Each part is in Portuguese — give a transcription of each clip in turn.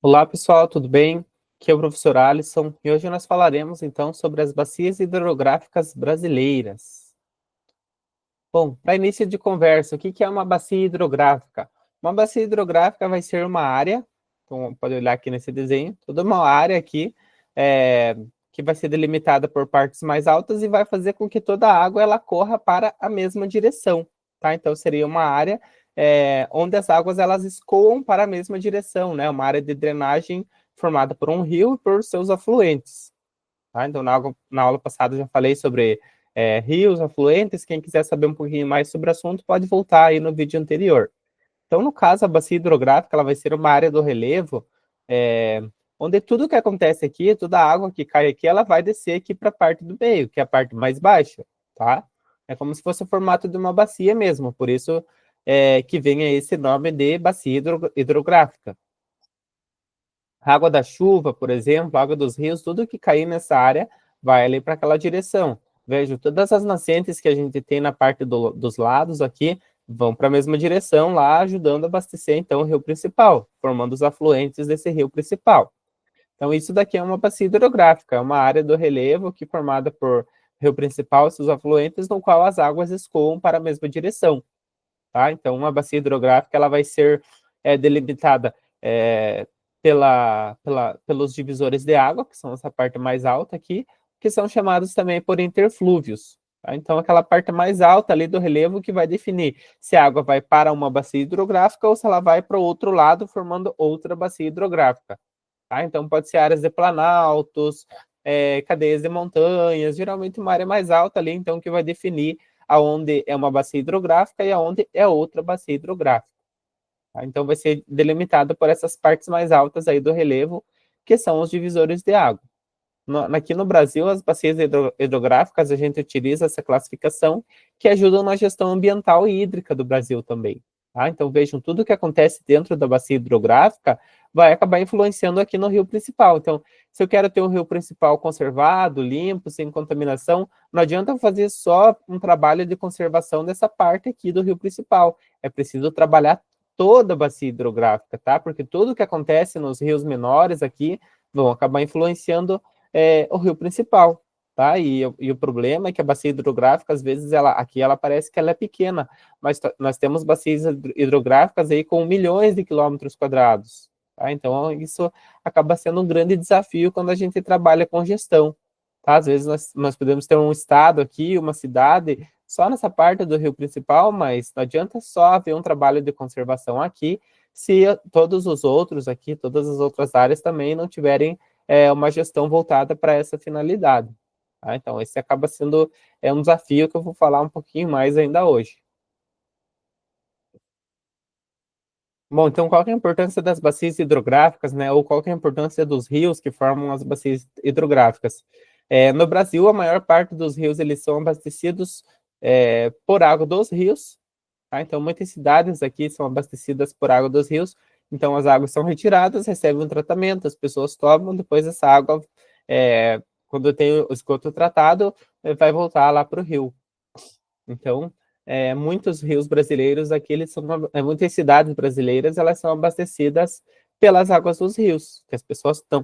Olá, pessoal, tudo bem? Aqui é o professor Alisson e hoje nós falaremos então sobre as bacias hidrográficas brasileiras. Bom, para início de conversa, o que é uma bacia hidrográfica? Uma bacia hidrográfica vai ser uma área, então pode olhar aqui nesse desenho, toda uma área aqui é, que vai ser delimitada por partes mais altas e vai fazer com que toda a água ela corra para a mesma direção, tá? Então seria uma área onde as águas elas escoam para a mesma direção, né? Uma área de drenagem formada por um rio e por seus afluentes. Tá? Então, na aula passada eu já falei sobre rios, afluentes. Quem quiser saber um pouquinho mais sobre o assunto, pode voltar aí no vídeo anterior. Então, no caso, a bacia hidrográfica ela vai ser uma área do relevo onde tudo que acontece aqui, toda a água que cai aqui, ela vai descer aqui para a parte do meio, que é a parte mais baixa, tá? É como se fosse o formato de uma bacia mesmo, por isso que vem esse nome de bacia hidrográfica. A água da chuva, por exemplo, a água dos rios, tudo que cair nessa área vai ali para aquela direção. Vejo, todas as nascentes que a gente tem na parte dos lados aqui vão para a mesma direção, lá ajudando a abastecer então o rio principal, formando os afluentes desse rio principal. Então, isso daqui é uma bacia hidrográfica, é uma área do relevo que é formada por rio principal e seus afluentes, no qual as águas escoam para a mesma direção. Tá? Então, uma bacia hidrográfica ela vai ser delimitada pelos divisores de água, que são essa parte mais alta aqui, que são chamados também por interflúvios. Tá? Então, aquela parte mais alta ali do relevo que vai definir se a água vai para uma bacia hidrográfica ou se ela vai para o outro lado, formando outra bacia hidrográfica. Tá? Então, pode ser áreas de planaltos, cadeias de montanhas, geralmente uma área mais alta ali, então, que vai definir aonde é uma bacia hidrográfica e aonde é outra bacia hidrográfica. Tá? Então, vai ser delimitada por essas partes mais altas aí do relevo, que são os divisores de água. Aqui no Brasil, as bacias hidrográficas, a gente utiliza essa classificação que ajudam na gestão ambiental e hídrica do Brasil também. Tá? Então, vejam, tudo que acontece dentro da bacia hidrográfica vai acabar influenciando aqui no rio principal. Então, se eu quero ter um rio principal conservado, limpo, sem contaminação, não adianta fazer só um trabalho de conservação dessa parte aqui do rio principal. É preciso trabalhar toda a bacia hidrográfica, tá? Porque tudo que acontece nos rios menores aqui vão acabar influenciando o rio principal, tá? E o problema é que a bacia hidrográfica, às vezes, aqui ela parece que ela é pequena, mas nós temos bacias hidrográficas aí com milhões de quilômetros quadrados, tá? Então, isso acaba sendo um grande desafio quando a gente trabalha com gestão, tá? Às vezes, nós podemos ter um estado aqui, uma cidade, só nessa parte do rio principal, mas não adianta só haver um trabalho de conservação aqui, se todos os outros aqui, todas as outras áreas também não tiverem uma gestão voltada para essa finalidade. Tá? Então, esse acaba sendo um desafio que eu vou falar um pouquinho mais ainda hoje. Bom, então qual que é a importância das bacias hidrográficas, né? Ou qual que é a importância dos rios que formam as bacias hidrográficas? No Brasil, a maior parte dos rios eles são abastecidos por água dos rios, tá? Então, muitas cidades aqui são abastecidas por água dos rios. Então, as águas são retiradas, recebem um tratamento, as pessoas tomam, depois essa água, quando tem o esgoto tratado, vai voltar lá para o rio. Então, muitos rios brasileiros aqui, muitas cidades brasileiras, elas são abastecidas pelas águas dos rios, que as pessoas estão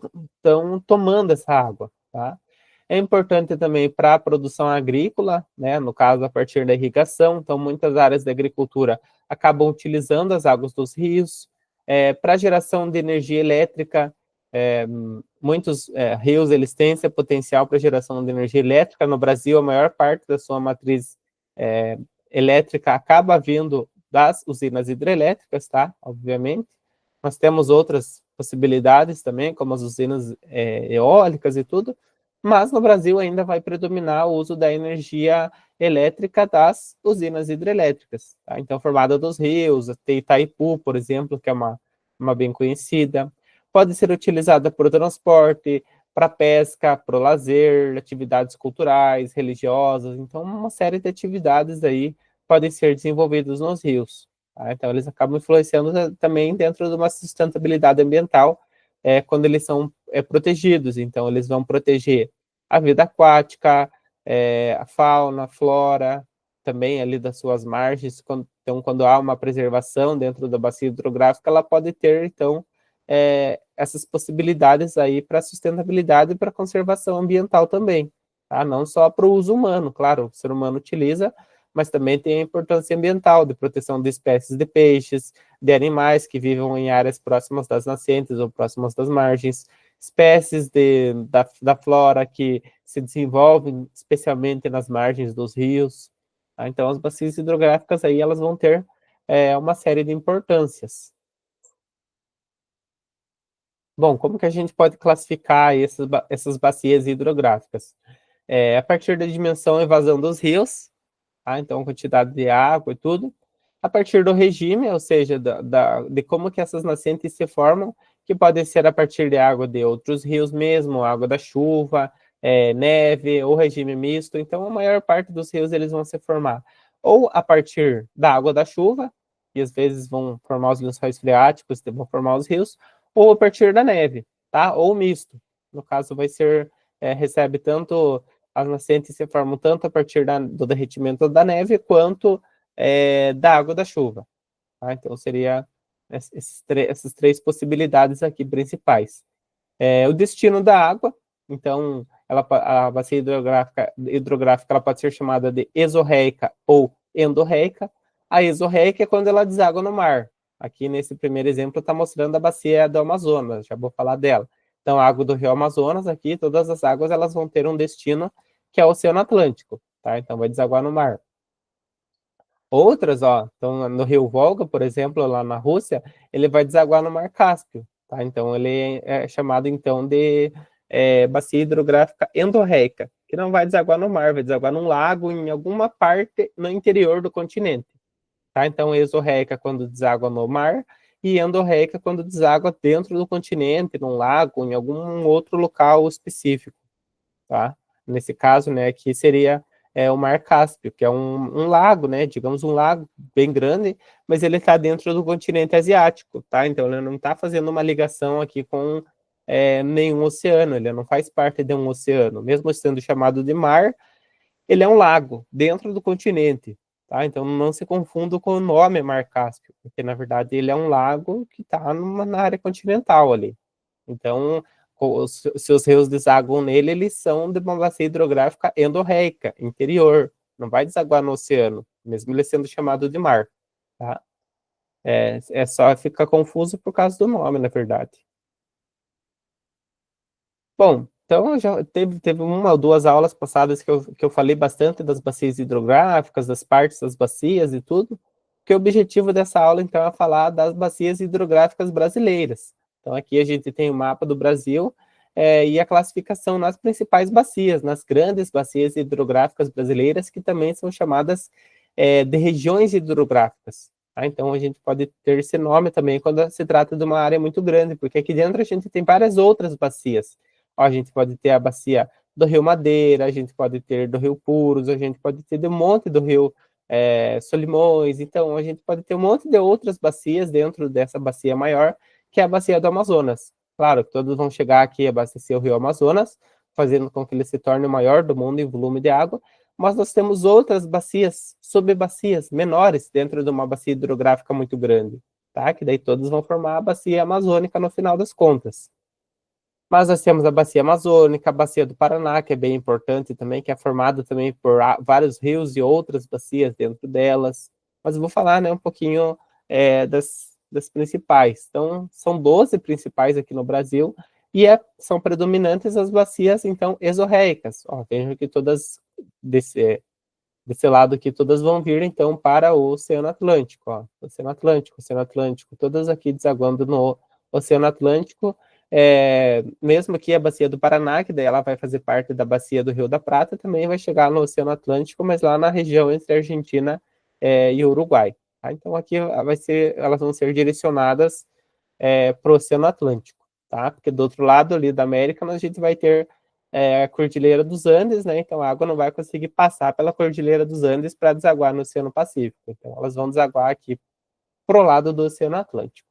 tomando essa água, tá? É importante também para a produção agrícola, né? No caso, a partir da irrigação. Então, muitas áreas da agricultura acabam utilizando as águas dos rios. Para a geração de energia elétrica, muitos rios eles têm esse potencial para geração de energia elétrica. No Brasil, a maior parte da sua matriz elétrica acaba vindo das usinas hidrelétricas, tá? Obviamente. Nós temos outras possibilidades também, como as usinas eólicas e tudo, mas no Brasil ainda vai predominar o uso da energia elétrica das usinas hidrelétricas. Tá? Então, formada dos rios, tem Itaipu, por exemplo, que é uma bem conhecida. Pode ser utilizada para o transporte, para pesca, para o lazer, atividades culturais, religiosas. Então, uma série de atividades aí podem ser desenvolvidas nos rios. Tá? Então, eles acabam influenciando também dentro de uma sustentabilidade ambiental quando eles são protegidos. Então, eles vão proteger a vida aquática, a fauna, a flora, também ali das suas margens. Então, quando há uma preservação dentro da bacia hidrográfica, ela pode ter, então, essas possibilidades aí para sustentabilidade e para conservação ambiental também, tá? Não só para o uso humano, claro, o ser humano utiliza, mas também tem a importância ambiental de proteção de espécies de peixes, de animais que vivam em áreas próximas das nascentes ou próximas das margens, espécies da flora que se desenvolvem especialmente nas margens dos rios. Tá? Então, as bacias hidrográficas aí elas vão ter uma série de importâncias. Bom, como que a gente pode classificar essas bacias hidrográficas? A partir da dimensão e vazão dos rios, tá? Então, quantidade de água e tudo. A partir do regime, ou seja, de como que essas nascentes se formam, que podem ser a partir de água de outros rios mesmo, água da chuva, neve ou regime misto. Então, a maior parte dos rios eles vão se formar ou a partir da água da chuva, e às vezes vão formar os lençóis freáticos, vão formar os rios, ou a partir da neve, tá? Ou misto. No caso, recebe tanto as nascentes se formam tanto a partir do derretimento da neve quanto da água da chuva. Tá? Então, seria essas três possibilidades aqui principais. O destino da água, então, a bacia hidrográfica ela pode ser chamada de exorreica ou endorreica. A exorreica é quando ela deságua no mar. Aqui nesse primeiro exemplo está mostrando a bacia do Amazonas, já vou falar dela. Então, a água do rio Amazonas, aqui, todas as águas elas vão ter um destino que é o Oceano Atlântico, tá? Então, vai desaguar no mar. Outras, ó, então, no rio Volga, por exemplo, lá na Rússia, ele vai desaguar no Mar Cáspio, tá? Então, ele é chamado, então, de bacia hidrográfica endorreica, que não vai desaguar no mar, vai desaguar num lago, em alguma parte no interior do continente, tá? Então, exorreica quando deságua no mar e endorreica quando deságua dentro do continente, num lago, em algum outro local específico, tá? Nesse caso, né, aqui seria o Mar Cáspio, que é um lago, né, digamos um lago bem grande, mas ele está dentro do continente asiático, tá? Então ele não está fazendo uma ligação aqui com nenhum oceano, ele não faz parte de um oceano, mesmo sendo chamado de mar, ele é um lago dentro do continente, tá? Então não se confunda com o nome Mar Cáspio, porque na verdade ele é um lago que está na área continental ali. Então, se os rios desaguam nele, eles são de uma bacia hidrográfica endorreica, interior. Não vai desaguar no oceano, mesmo ele sendo chamado de mar. Tá? Só fica confuso por causa do nome, na verdade. Bom, então já teve uma ou duas aulas passadas que eu falei bastante das bacias hidrográficas, das partes das bacias e tudo, que o objetivo dessa aula, então, é falar das bacias hidrográficas brasileiras. Então, aqui a gente tem o mapa do Brasil e a classificação nas principais bacias, nas grandes bacias hidrográficas brasileiras, que também são chamadas de regiões hidrográficas. Tá? Então, a gente pode ter esse nome também quando se trata de uma área muito grande, porque aqui dentro a gente tem várias outras bacias. Ó, a gente pode ter a bacia do Rio Madeira, a gente pode ter do Rio Puros, a gente pode ter de um monte do Rio Solimões, então a gente pode ter um monte de outras bacias dentro dessa bacia maior, que é a bacia do Amazonas. Claro, todos vão chegar aqui a abastecer o Rio Amazonas, fazendo com que ele se torne o maior do mundo em volume de água, mas nós temos outras bacias, subbacias menores dentro de uma bacia hidrográfica muito grande, tá? Que daí todos vão formar a bacia amazônica no final das contas. Mas nós temos a bacia amazônica, a bacia do Paraná, que é bem importante também, que é formada também por vários rios e outras bacias dentro delas. Mas eu vou falar, né, um pouquinho das principais. Então, são 12 principais aqui no Brasil e são predominantes as bacias, então, exorreicas. Ó, vejam que todas desse lado aqui, todas vão vir, então, para o Oceano Atlântico. Ó. Oceano Atlântico, todas aqui desaguando no Oceano Atlântico, mesmo aqui a bacia do Paraná, que daí ela vai fazer parte da bacia do Rio da Prata, também vai chegar no Oceano Atlântico, mas lá na região entre a Argentina e o Uruguai. Tá? Então aqui elas vão ser direcionadas para o Oceano Atlântico, tá? Porque do outro lado ali da América a gente vai ter a Cordilheira dos Andes, né? Então a água não vai conseguir passar pela Cordilheira dos Andes para desaguar no Oceano Pacífico. Então elas vão desaguar aqui pro lado do Oceano Atlântico.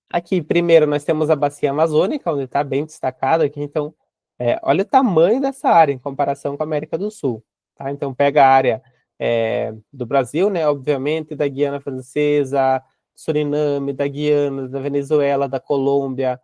Aqui, primeiro, nós temos a bacia amazônica, onde está bem destacado aqui. Então, olha o tamanho dessa área em comparação com a América do Sul. Tá? Então, pega a área do Brasil, né? Obviamente, da Guiana Francesa, Suriname, da Guiana, da Venezuela, da Colômbia,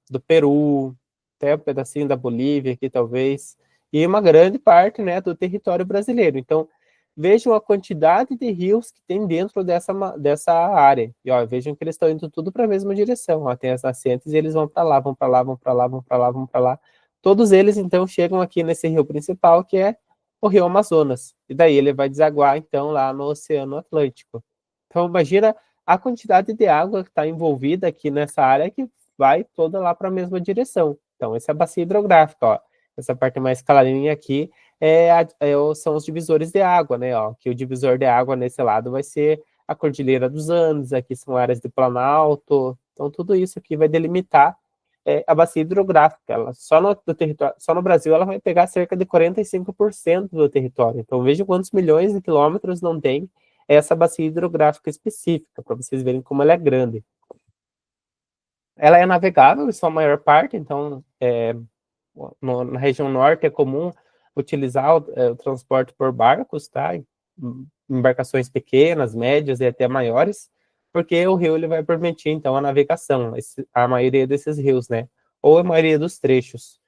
do Peru, até um pedacinho da Bolívia aqui talvez, e uma grande parte, né, do território brasileiro. Então, vejam a quantidade de rios que tem dentro dessa área. E ó, vejam que eles estão indo tudo para a mesma direção. Ó, tem as nascentes e eles vão para lá, vão para lá, vão para lá, vão para lá, vão para lá. Todos eles, então, chegam aqui nesse rio principal, que é o rio Amazonas. E daí ele vai desaguar, então, lá no Oceano Atlântico. Então, imagina a quantidade de água que está envolvida aqui nessa área que vai toda lá para a mesma direção. Então, essa é a bacia hidrográfica, ó. Essa parte mais clarinha aqui são os divisores de água, né? Ó, que o divisor de água nesse lado vai ser a Cordilheira dos Andes, aqui são áreas de Planalto. Então, tudo isso aqui vai delimitar a bacia hidrográfica. Ela, só no Brasil ela vai pegar cerca de 45% do território. Então, veja quantos milhões de quilômetros não tem essa bacia hidrográfica específica, para vocês verem como ela é grande. Ela é navegável, em sua maior parte, então, na região norte é comum utilizar o transporte por barcos, tá? Embarcações pequenas, médias e até maiores, porque o rio ele vai permitir, então, a navegação, a maioria desses rios, né? Ou a maioria dos trechos.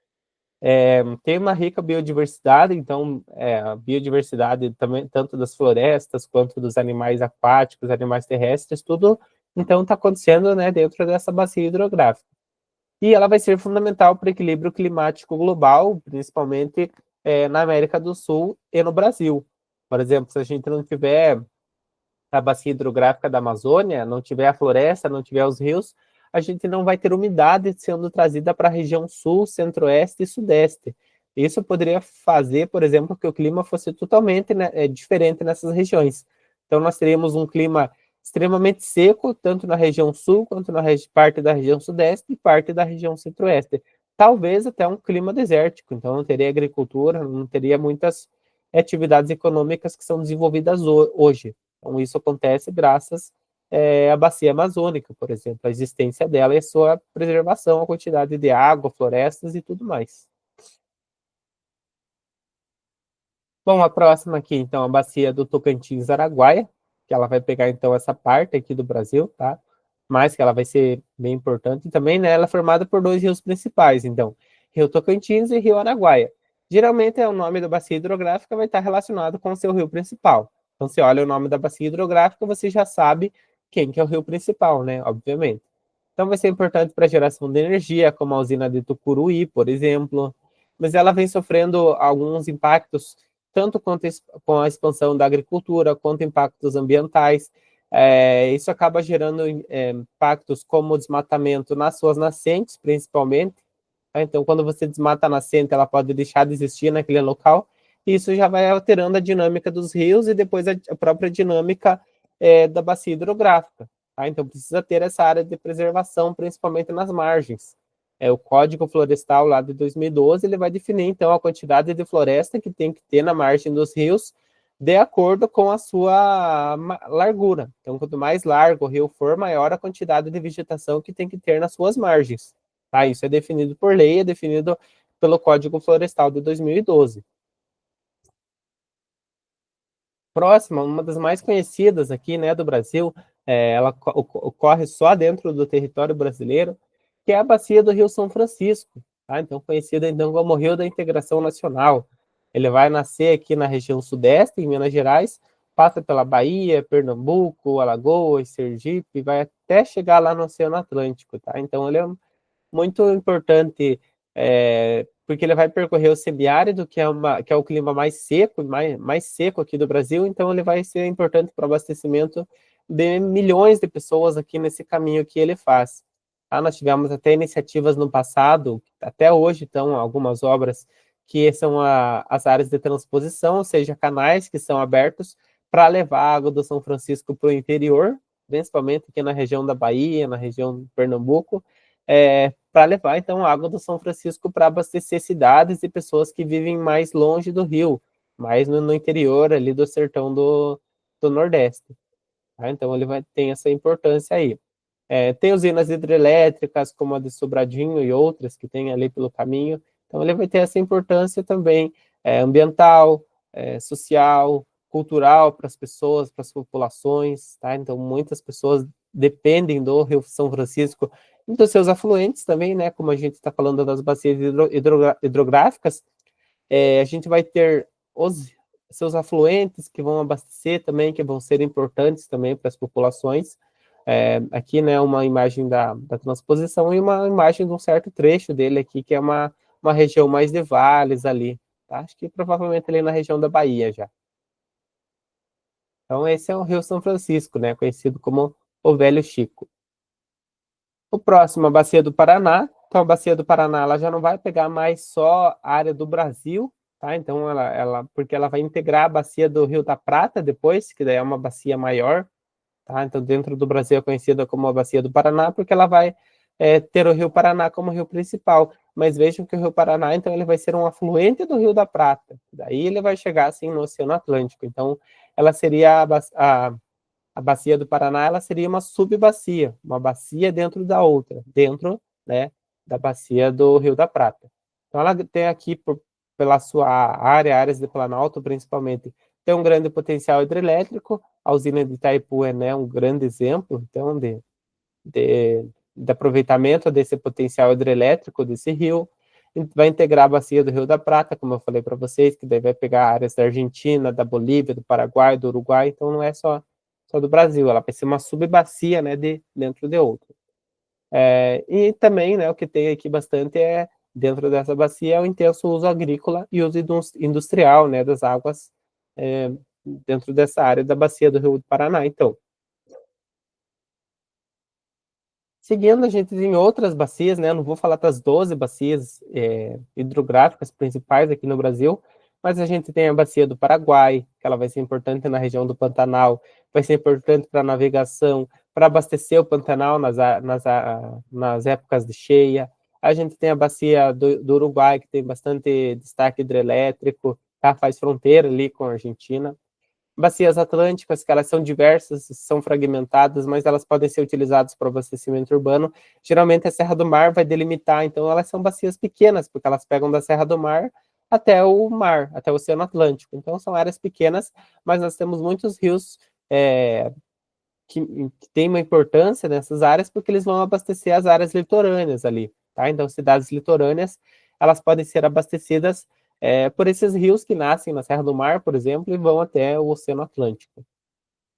Tem uma rica biodiversidade, então, a biodiversidade também, tanto das florestas, quanto dos animais aquáticos, animais terrestres, tudo, então, está acontecendo, né, dentro dessa bacia hidrográfica. E ela vai ser fundamental para o equilíbrio climático global, principalmente na América do Sul e no Brasil. Por exemplo, se a gente não tiver a bacia hidrográfica da Amazônia, não tiver a floresta, não tiver os rios, a gente não vai ter umidade sendo trazida para a região sul, centro-oeste e sudeste. Isso poderia fazer, por exemplo, que o clima fosse totalmente, né, diferente nessas regiões. Então, nós teríamos um clima extremamente seco, tanto na região sul, quanto na parte da região sudeste e parte da região centro-oeste. Talvez até um clima desértico, então não teria agricultura, não teria muitas atividades econômicas que são desenvolvidas hoje. Então, isso acontece graças à bacia amazônica, por exemplo, a existência dela e a sua preservação, a quantidade de água, florestas e tudo mais. Bom, a próxima aqui, então, a bacia do Tocantins-Araguaia, que ela vai pegar, então, essa parte aqui do Brasil, tá? Mas que ela vai ser bem importante. E também, né, ela é formada por dois rios principais, então, Rio Tocantins e Rio Araguaia. Geralmente, o nome da bacia hidrográfica vai estar relacionado com o seu rio principal. Então, você olha o nome da bacia hidrográfica, você já sabe quem que é o rio principal, né, obviamente. Então, vai ser importante para a geração de energia, como a usina de Tucuruí, por exemplo. Mas ela vem sofrendo alguns impactos tanto quanto com a expansão da agricultura, quanto impactos ambientais. Isso acaba gerando impactos como o desmatamento nas suas nascentes, principalmente. Tá? Então, quando você desmata a nascente, ela pode deixar de existir naquele local, e isso já vai alterando a dinâmica dos rios e depois a própria dinâmica da bacia hidrográfica. Tá? Então, precisa ter essa área de preservação, principalmente nas margens. O Código Florestal lá de 2012, ele vai definir, então, a quantidade de floresta que tem que ter na margem dos rios, de acordo com a sua largura. Então, quanto mais largo o rio for, maior a quantidade de vegetação que tem que ter nas suas margens. Tá? Isso é definido por lei, é definido pelo Código Florestal de 2012. Próxima, uma das mais conhecidas aqui, né, do Brasil, ela ocorre só dentro do território brasileiro, que é a bacia do Rio São Francisco, tá? Então, conhecida então como Rio da Integração Nacional. Ele vai nascer aqui na região sudeste, em Minas Gerais, passa pela Bahia, Pernambuco, Alagoas, Sergipe, vai até chegar lá no Oceano Atlântico, tá? Então, ele é muito importante, porque ele vai percorrer o semiárido, que é o clima mais seco, mais seco aqui do Brasil, então ele vai ser importante para o abastecimento de milhões de pessoas aqui nesse caminho que ele faz. Tá? Nós tivemos até iniciativas no passado, até hoje estão algumas obras que são as áreas de transposição, ou seja, canais que são abertos para levar a água do São Francisco para o interior, principalmente aqui na região da Bahia, na região de Pernambuco, para levar, então, a água do São Francisco para abastecer cidades e pessoas que vivem mais longe do rio, mais no interior ali do sertão do Nordeste. Tá? Então, ele tem essa importância aí. Tem usinas hidrelétricas, como a de Sobradinho e outras que tem ali pelo caminho. Então, ele vai ter essa importância também ambiental, social, cultural para as pessoas, para as populações, tá? Então, muitas pessoas dependem do Rio São Francisco e dos seus afluentes também, né? Como a gente está falando das bacias hidrográficas, a gente vai ter os seus afluentes que vão abastecer também, que vão ser importantes também para as populações. Aqui, né, uma imagem da transposição e uma imagem de um certo trecho dele aqui, que é uma região mais de vales ali, tá? Acho que provavelmente ali na região da Bahia já. Então, esse é o Rio São Francisco, né, conhecido como o Velho Chico. O próximo, a Bacia do Paraná. Então, a Bacia do Paraná, ela já não vai pegar mais só a área do Brasil, tá? Então, porque ela vai integrar a Bacia do Rio da Prata depois, que daí é uma bacia maior, tá? Então, dentro do Brasil é conhecida como a Bacia do Paraná, porque ela vai ter o Rio Paraná como rio principal. Mas vejam que o Rio Paraná, então, ele vai ser um afluente do Rio da Prata. Daí ele vai chegar, assim, no Oceano Atlântico. Então, ela seria a bacia do Paraná, ela seria uma subbacia, uma bacia dentro da outra, dentro, né, da bacia do Rio da Prata. Então, ela tem aqui, pela sua áreas de Planalto, principalmente, tem um grande potencial hidrelétrico. A usina de Itaipu é, né, um grande exemplo, então, de aproveitamento desse potencial hidrelétrico desse rio. Vai integrar a bacia do Rio da Prata, como eu falei para vocês, que daí vai pegar áreas da Argentina, da Bolívia, do Paraguai, do Uruguai, então não é só do Brasil, ela vai ser uma subbacia, né, dentro de outra. E também, né, o que tem aqui bastante dentro dessa bacia, é o intenso uso agrícola e uso industrial, né, das águas dentro dessa área da bacia do Rio do Paraná, então. Seguindo, a gente tem outras bacias, né? Eu não vou falar das 12 bacias hidrográficas principais aqui no Brasil, mas a gente tem a bacia do Paraguai, que ela vai ser importante na região do Pantanal, vai ser importante para navegação, para abastecer o Pantanal nas épocas de cheia. A gente tem a bacia do Uruguai, que tem bastante destaque hidrelétrico, tá? Faz fronteira ali com a Argentina. Bacias atlânticas, que elas são diversas, são fragmentadas, mas elas podem ser utilizadas para abastecimento urbano. Geralmente a Serra do Mar vai delimitar, então elas são bacias pequenas, porque elas pegam da Serra do Mar até o mar, até o Oceano Atlântico. Então são áreas pequenas, mas nós temos muitos rios que têm uma importância nessas áreas, porque eles vão abastecer as áreas litorâneas ali, tá? Então cidades litorâneas, elas podem ser abastecidas por esses rios que nascem na Serra do Mar, por exemplo, e vão até o Oceano Atlântico.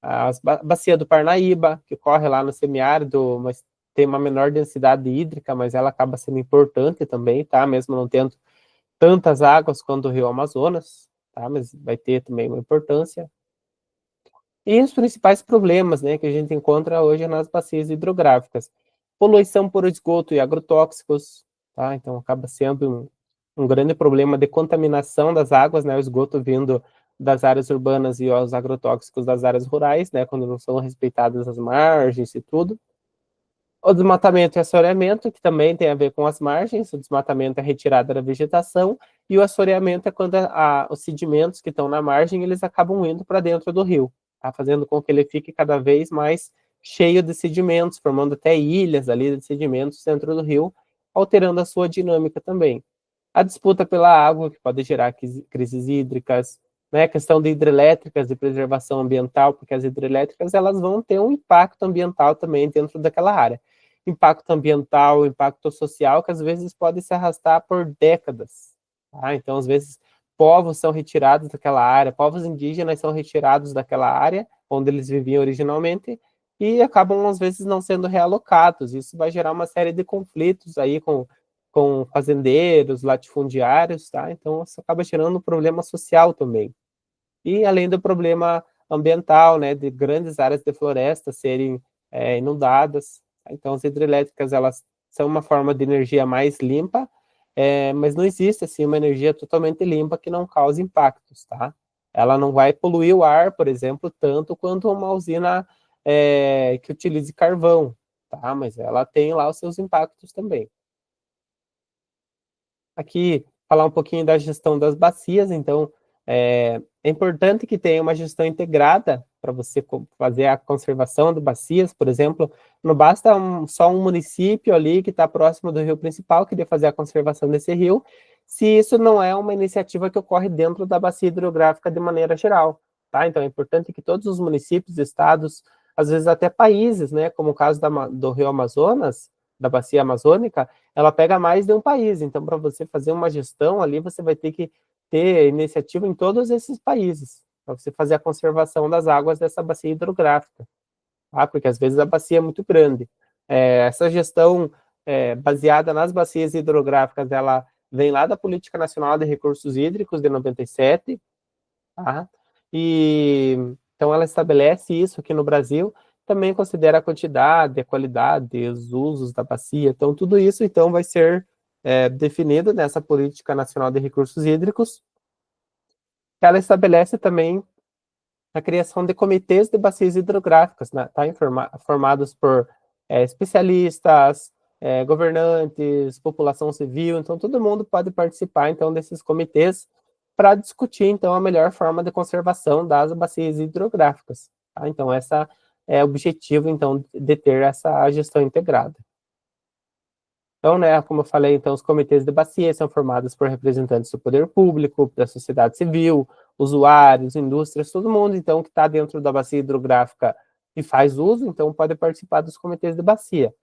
A bacia do Parnaíba, que corre lá no semiárido, mas tem uma menor densidade hídrica, mas ela acaba sendo importante também, tá? Mesmo não tendo tantas águas quanto o Rio Amazonas, tá? Mas vai ter também uma importância. E os principais problemas, né, que a gente encontra hoje nas bacias hidrográficas: poluição por esgoto e agrotóxicos, tá? Então acaba sendo um grande problema de contaminação das águas, né, o esgoto vindo das áreas urbanas e os agrotóxicos das áreas rurais, né, quando não são respeitadas as margens e tudo. O desmatamento e assoreamento, que também tem a ver com as margens. O desmatamento é a retirada da vegetação, e o assoreamento é quando os sedimentos que estão na margem, eles acabam indo para dentro do rio, tá? Fazendo com que ele fique cada vez mais cheio de sedimentos, formando até ilhas ali de sedimentos dentro do rio, alterando a sua dinâmica também. A disputa pela água, que pode gerar crises hídricas, né? A questão de hidrelétricas e preservação ambiental, porque as hidrelétricas elas vão ter um impacto ambiental também dentro daquela área. Impacto ambiental, impacto social, que às vezes pode se arrastar por décadas. Tá? Então, às vezes, povos são retirados daquela área, povos indígenas são retirados daquela área onde eles viviam originalmente e acabam, às vezes, não sendo realocados. Isso vai gerar uma série de conflitos aí com fazendeiros, latifundiários, tá? Então, isso acaba gerando um problema social também. E além do problema ambiental, né, de grandes áreas de floresta serem inundadas. Então, as hidrelétricas, elas são uma forma de energia mais limpa, mas não existe, assim, uma energia totalmente limpa que não cause impactos, tá? Ela não vai poluir o ar, por exemplo, tanto quanto uma usina que utilize carvão, tá? Mas ela tem lá os seus impactos também. Aqui, falar um pouquinho da gestão das bacias. Então, é importante que tenha uma gestão integrada para você fazer a conservação de bacias, por exemplo. Não basta só um município ali que está próximo do rio principal querer fazer a conservação desse rio, se isso não é uma iniciativa que ocorre dentro da bacia hidrográfica de maneira geral. tá? Então é importante que todos os municípios, estados, às vezes até países, né, como o caso do Rio Amazonas, da bacia amazônica, ela pega mais de um país, então para você fazer uma gestão ali, você vai ter que ter iniciativa em todos esses países, para você fazer a conservação das águas dessa bacia hidrográfica, tá? Porque às vezes a bacia é muito grande. Essa gestão baseada nas bacias hidrográficas, ela vem lá da Política Nacional de Recursos Hídricos de 97, tá? E então ela estabelece isso aqui no Brasil, também considera a quantidade, a qualidade, os usos da bacia, então tudo isso então vai ser definido nessa Política Nacional de Recursos Hídricos. Ela estabelece também a criação de comitês de bacias hidrográficas, né, tá? Formados por especialistas, governantes, população civil, então todo mundo pode participar então desses comitês para discutir então a melhor forma de conservação das bacias hidrográficas, tá? Então essa é o objetivo então de ter essa gestão integrada. Então, né, como eu falei, então, os comitês de bacia são formados por representantes do poder público, da sociedade civil, usuários, indústrias, todo mundo, então, que está dentro da bacia hidrográfica e faz uso, então, pode participar dos comitês de bacia.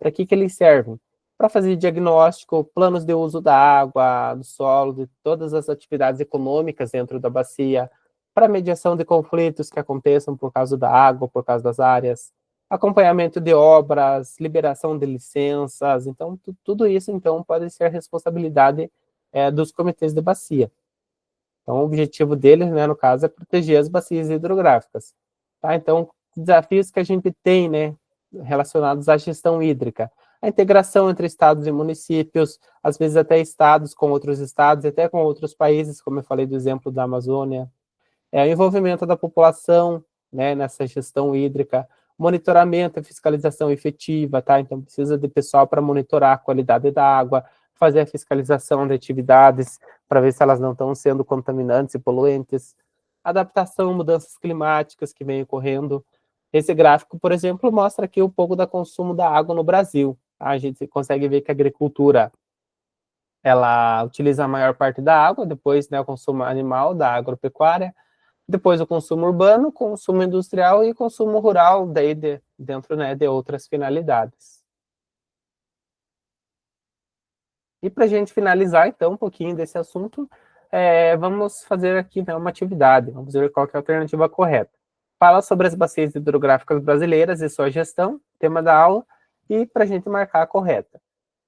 Para que eles servem? Para fazer diagnóstico, planos de uso da água, do solo, de todas as atividades econômicas dentro da bacia, para mediação de conflitos que aconteçam por causa da água, por causa das áreas, acompanhamento de obras, liberação de licenças, então tudo isso então pode ser responsabilidade dos comitês de bacia. Então o objetivo deles, né, no caso, é proteger as bacias hidrográficas. Tá? Então desafios que a gente tem, né, relacionados à gestão hídrica, a integração entre estados e municípios, às vezes até estados com outros estados, até com outros países, como eu falei do exemplo da Amazônia, o envolvimento da população, né, nessa gestão hídrica, monitoramento e fiscalização efetiva, tá? Então precisa de pessoal para monitorar a qualidade da água, fazer a fiscalização de atividades para ver se elas não estão sendo contaminantes e poluentes, adaptação, mudanças climáticas que vêm ocorrendo. Esse gráfico, por exemplo, mostra aqui um pouco do consumo da água no Brasil. Tá? A gente consegue ver que a agricultura ela utiliza a maior parte da água, depois, né, o consumo animal da agropecuária, depois o consumo urbano, consumo industrial e consumo rural, daí dentro, né, de outras finalidades. E para a gente finalizar, então, um pouquinho desse assunto, vamos fazer aqui, né, uma atividade, vamos ver qual que é a alternativa correta. Fala sobre as bacias hidrográficas brasileiras e sua gestão, tema da aula, e para a gente marcar a correta.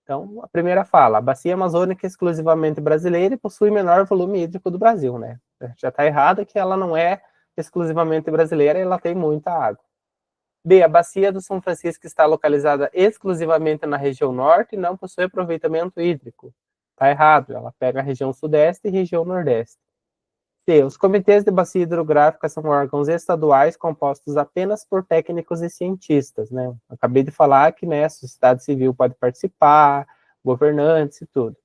Então, a primeira fala, a bacia amazônica é exclusivamente brasileira e possui menor volume hídrico do Brasil, né? Já está errado que ela não é exclusivamente brasileira e ela tem muita água. B, a bacia do São Francisco está localizada exclusivamente na região norte e não possui aproveitamento hídrico. Está errado, ela pega a região sudeste e região nordeste. C, os comitês de bacia hidrográfica são órgãos estaduais compostos apenas por técnicos e cientistas, né? Acabei de falar que, né, a sociedade civil pode participar, governantes e tudo.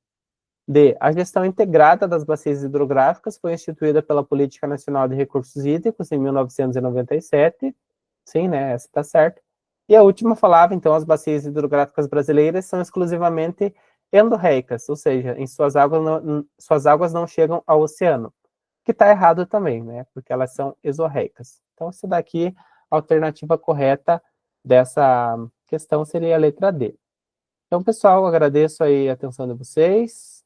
D, a gestão integrada das bacias hidrográficas foi instituída pela Política Nacional de Recursos Hídricos em 1997. Sim, né, essa está certa. E a última falava, então, as bacias hidrográficas brasileiras são exclusivamente endorreicas, ou seja, em suas águas não chegam ao oceano, que está errado também, né, porque elas são exorreicas. Então, essa daqui, a alternativa correta dessa questão seria a letra D. Então, pessoal, agradeço aí a atenção de vocês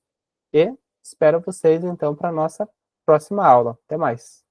e espero vocês, então, para a nossa próxima aula. Até mais.